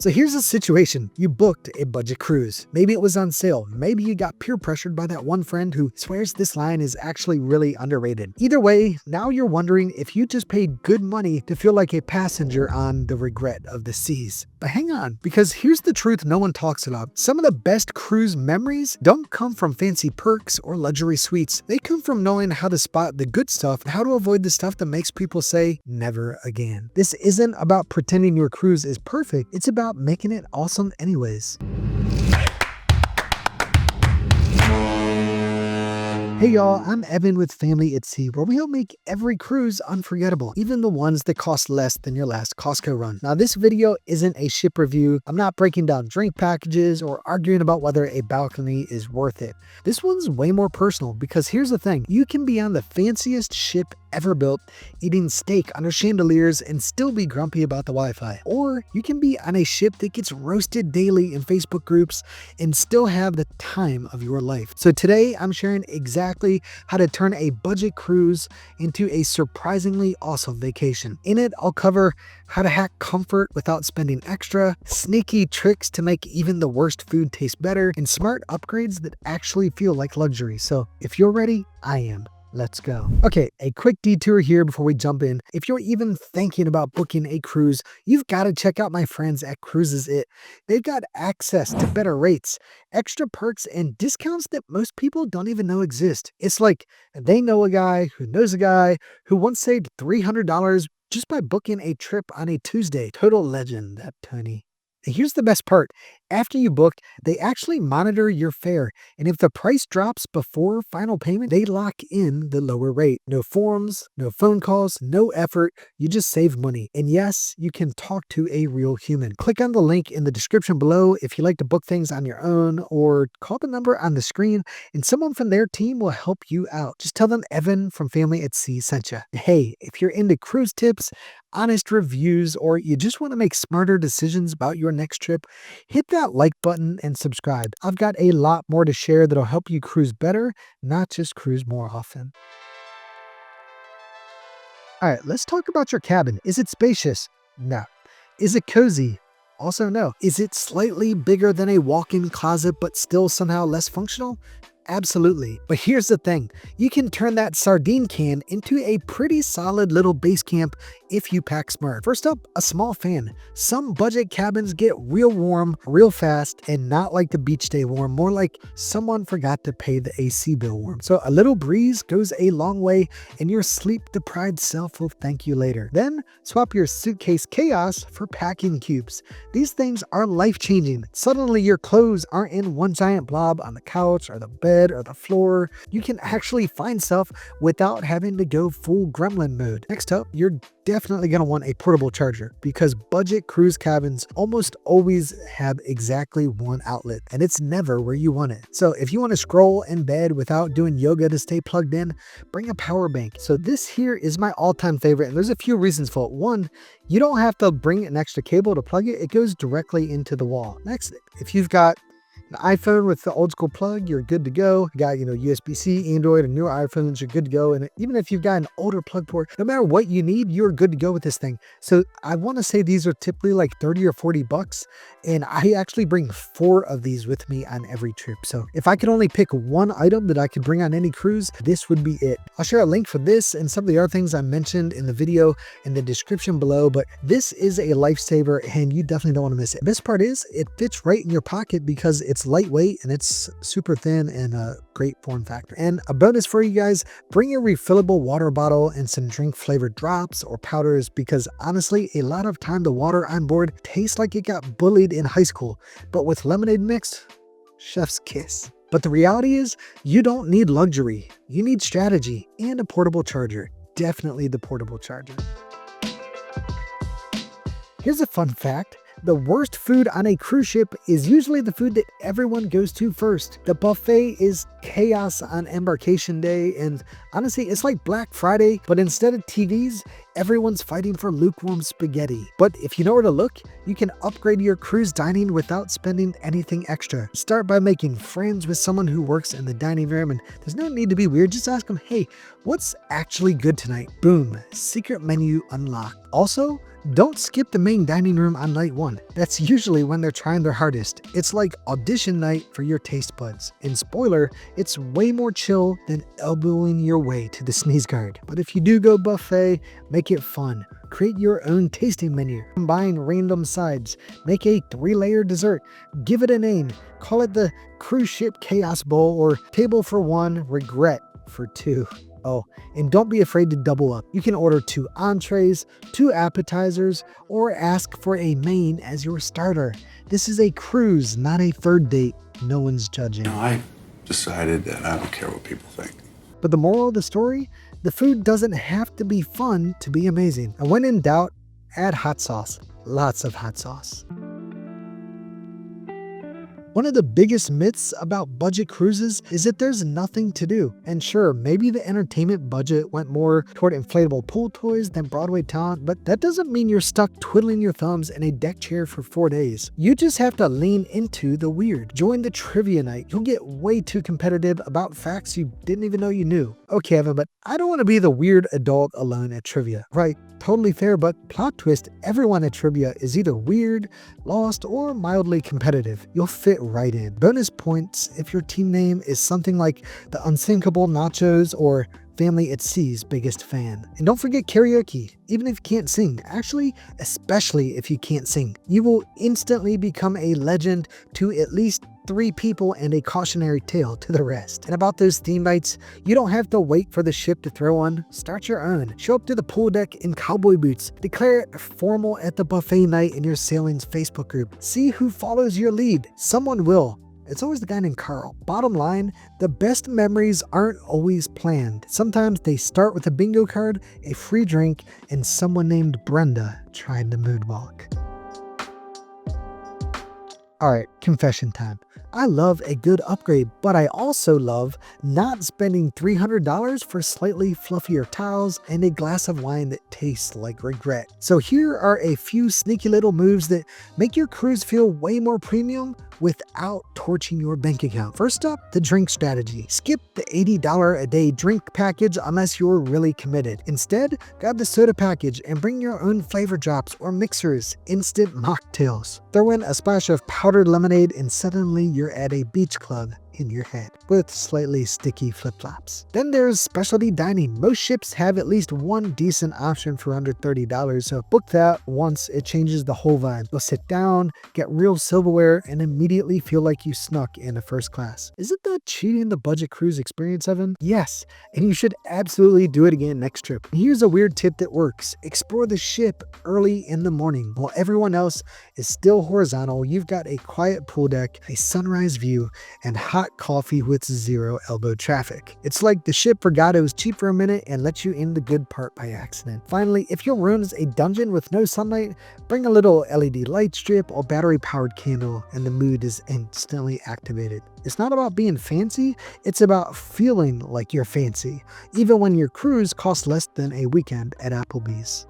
So here's a situation. You booked a budget cruise. Maybe it was on sale. Maybe you got peer pressured by that one friend who swears this line is actually really underrated. Either way, now you're wondering if you just paid good money to feel like a passenger on the regret of the seas. But hang on, because here's the truth no one talks about. Some of the best cruise memories don't come from fancy perks or luxury suites. They come from knowing how to spot the good stuff and how to avoid the stuff that makes people say, never again. This isn't about pretending your cruise is perfect. It's about making it awesome anyways. Hey y'all, I'm Evan with Family at Sea, where we help make every cruise unforgettable, even the ones that cost less than your last Costco run. Now this video isn't a ship review. I'm not breaking down drink packages or arguing about whether a balcony is worth it. This one's way more personal because here's the thing, you can be on the fanciest ship ever built, eating steak under chandeliers and still be grumpy about the Wi-Fi. Or you can be on a ship that gets roasted daily in Facebook groups and still have the time of your life. So today I'm sharing exactly how to turn a budget cruise into a surprisingly awesome vacation. In it, I'll cover how to hack comfort without spending extra, sneaky tricks to make even the worst food taste better, and smart upgrades that actually feel like luxury. So if you're ready, I am. Let's go. Okay, a quick detour here before we jump in. If you're even thinking about booking a cruise, you've got to check out my friends at Cruises It. They've got access to better rates, extra perks, and discounts that most people don't even know exist. It's like they know a guy who knows a guy who once saved $300 just by booking a trip on a Tuesday. Total legend, that Tony. And here's the best part. After you book, they actually monitor your fare. And if the price drops before final payment, they lock in the lower rate. No forms, no phone calls, no effort. You just save money. And yes, you can talk to a real human. Click on the link in the description below if you like to book things on your own, or call the number on the screen and someone from their team will help you out. Just tell them Evan from Family at Sea sent you. Hey, if you're into cruise tips, honest reviews, or you just want to make smarter decisions about your next trip, hit that like button and subscribe. I've got a lot more to share that'll help you cruise better, not just cruise more often. All right, let's talk about your cabin. Is it spacious? No. Is it cozy? Also no. Is it slightly bigger than a walk-in closet but still somehow less functional? Absolutely. But here's the thing, you can turn that sardine can into a pretty solid little base camp if you pack smart. First up, a small fan. Some budget cabins get real warm real fast, and not like the beach day warm, more like someone forgot to pay the AC bill warm. So a little breeze goes a long way and your sleep deprived self will thank you later. Then swap your suitcase chaos for packing cubes. These things are life-changing. Suddenly your clothes aren't in one giant blob on the couch or the bed or the floor. You can actually find stuff without having to go full gremlin mode. Next up, you're definitely going to want a portable charger because budget cruise cabins almost always have exactly one outlet and it's never where you want it. So if you want to scroll in bed without doing yoga to stay plugged in, bring a power bank. So this here is my all-time favorite and there's a few reasons for it. One, you don't have to bring an extra cable to plug it. It goes directly into the wall. Next, if you've got an iPhone with the old school plug, you're good to go. You got, USB-C, Android, and newer iPhones, you're good to go. And even if you've got an older plug port, no matter what you need, you're good to go with this thing. So I want to say these are typically like 30 or 40 bucks. And I actually bring 4 of these with me on every trip. So if I could only pick one item that I could bring on any cruise, this would be it. I'll share a link for this and some of the other things I mentioned in the video in the description below, but this is a lifesaver and you definitely don't want to miss it. The best part is it fits right in your pocket because it's lightweight and it's super thin and a great form factor. And a bonus for you guys, bring a refillable water bottle and some drink flavored drops or powders because honestly, a lot of time the water on board tastes like it got bullied in high school, but with lemonade mixed, chef's kiss. But the reality is you don't need luxury. You need strategy and a portable charger. Definitely the portable charger. Here's a fun fact. The worst food on a cruise ship is usually the food that everyone goes to first. The buffet is chaos on embarkation day, and honestly, it's like Black Friday, but instead of TVs, everyone's fighting for lukewarm spaghetti. But if you know where to look, you can upgrade your cruise dining without spending anything extra. Start by making friends with someone who works in the dining room, and there's no need to be weird. Just ask them, hey, what's actually good tonight? Boom, secret menu unlocked. Also, Don't skip the main dining room on night one. That's usually when they're trying their hardest. It's like audition night for your taste buds. And spoiler, it's way more chill than elbowing your way to the sneeze guard. But if you do go buffet, make it fun. Create your own tasting menu. Combine random sides. Make a 3-layer dessert. Give it a name. Call it the Cruise Ship Chaos Bowl or Table for 1, Regret for 2. Oh, and don't be afraid to double up. You can order 2 entrees, 2 appetizers, or ask for a main as your starter. This is a cruise, not a third date. No one's judging. I decided that I don't care what people think. But the moral of the story? The food doesn't have to be fun to be amazing. And when in doubt, add hot sauce. Lots of hot sauce. One of the biggest myths about budget cruises is that there's nothing to do. And sure, maybe the entertainment budget went more toward inflatable pool toys than Broadway talent, but that doesn't mean you're stuck twiddling your thumbs in a deck chair for 4 days. You just have to lean into the weird. Join the trivia night. You'll get way too competitive about facts you didn't even know you knew. Okay, Evan, but I don't want to be the weird adult alone at trivia. Right, totally fair, but plot twist, everyone at trivia is either weird, lost, or mildly competitive. You'll fit right in. Bonus points if your team name is something like the Unsinkable Nachos or Family at Sea's biggest fan. And don't forget karaoke, even if you can't sing. Actually, especially if you can't sing. You will instantly become a legend to at least 3 people and a cautionary tale to the rest. And about those theme nights, you don't have to wait for the ship to throw one. Start your own. Show up to the pool deck in cowboy boots. Declare it formal at the buffet night in your sailing's Facebook group. See who follows your lead. Someone will. It's always the guy named Carl. Bottom line, the best memories aren't always planned. Sometimes they start with a bingo card, a free drink, and someone named Brenda trying to moonwalk. Alright, confession time. I love a good upgrade, but I also love not spending $300 for slightly fluffier towels and a glass of wine that tastes like regret. So here are a few sneaky little moves that make your cruise feel way more premium without torching your bank account. First up, the drink strategy. Skip the $80 a day drink package unless you're really committed. Instead, grab the soda package and bring your own flavor drops or mixers, instant mocktails. Throw in a splash of powdered lemonade and suddenly you're at a beach club in your head with slightly sticky flip-flops. Then there's specialty dining. Most ships have at least one decent option for under $30, so book that once. It changes the whole vibe. You'll sit down, get real silverware, and immediately feel like you snuck into first class. Isn't that cheating the budget cruise experience, Evan? Yes, and you should absolutely do it again next trip. And here's a weird tip that works. Explore the ship early in the morning. While everyone else is still horizontal, you've got a quiet pool deck, a sunrise view, and hot coffee with 0 elbow traffic. It's like the ship forgot it was cheap for a minute and let you in the good part by accident. Finally, if your room is a dungeon with no sunlight, bring a little LED light strip or battery powered candle and the mood is instantly activated. It's not about being fancy, it's about feeling like you're fancy, even when your cruise costs less than a weekend at Applebee's.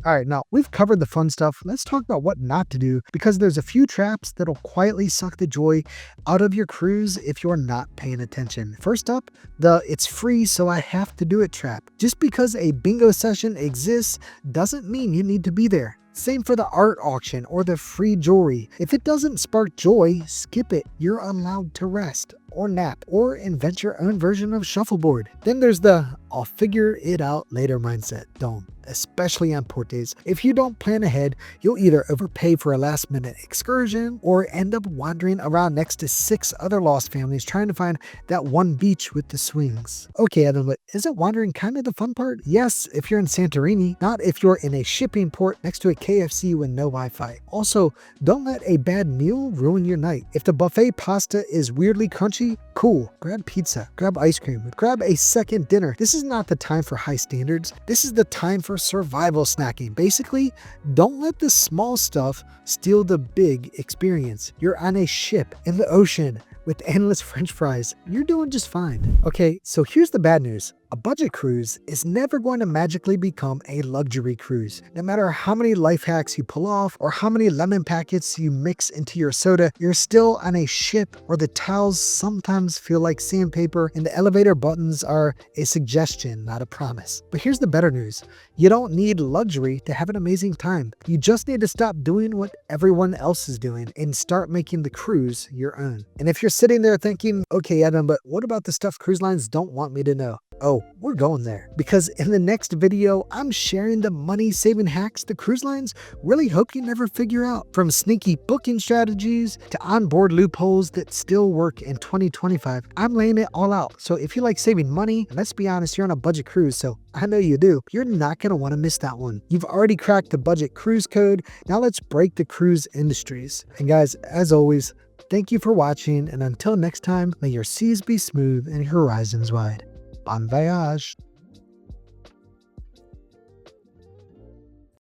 Alright, now we've covered the fun stuff. Let's talk about what not to do, because there's a few traps that'll quietly suck the joy out of your cruise if you're not paying attention. First up, the "it's free so I have to do it" trap. Just because a bingo session exists doesn't mean you need to be there. Same for the art auction or the free jewelry. If it doesn't spark joy, skip it. You're allowed to rest or nap or invent your own version of shuffleboard. Then there's the "I'll figure it out later" mindset. Don't. Especially on port days. If you don't plan ahead, you'll either overpay for a last-minute excursion or end up wandering around next to 6 other lost families trying to find that one beach with the swings. Okay, Adam, but isn't wandering kind of the fun part? Yes, if you're in Santorini, not if you're in a shipping port next to a KFC with no Wi-Fi. Also, don't let a bad meal ruin your night. If the buffet pasta is weirdly crunchy, cool. Grab pizza, grab ice cream, grab a second dinner. This is not the time for high standards. This is the time for survival snacking. Basically, don't let the small stuff steal the big experience. You're on a ship in the ocean with endless French fries. You're doing just fine. Okay, so here's the bad news. A budget cruise is never going to magically become a luxury cruise. No matter how many life hacks you pull off or how many lemon packets you mix into your soda, you're still on a ship where the towels sometimes feel like sandpaper and the elevator buttons are a suggestion, not a promise. But here's the better news. You don't need luxury to have an amazing time. You just need to stop doing what everyone else is doing and start making the cruise your own. And if you're sitting there thinking, okay, Adam, but what about the stuff cruise lines don't want me to know? Oh, we're going there. Because in the next video, I'm sharing the money-saving hacks the cruise lines really hope you never figure out. From sneaky booking strategies to onboard loopholes that still work in 2025, I'm laying it all out. So if you like saving money, and let's be honest, you're on a budget cruise, so I know you do, you're not going to want to miss that one. You've already cracked the budget cruise code. Now let's break the cruise industries. And guys, as always, thank you for watching, and until next time, may your seas be smooth and your horizons wide. Bon voyage!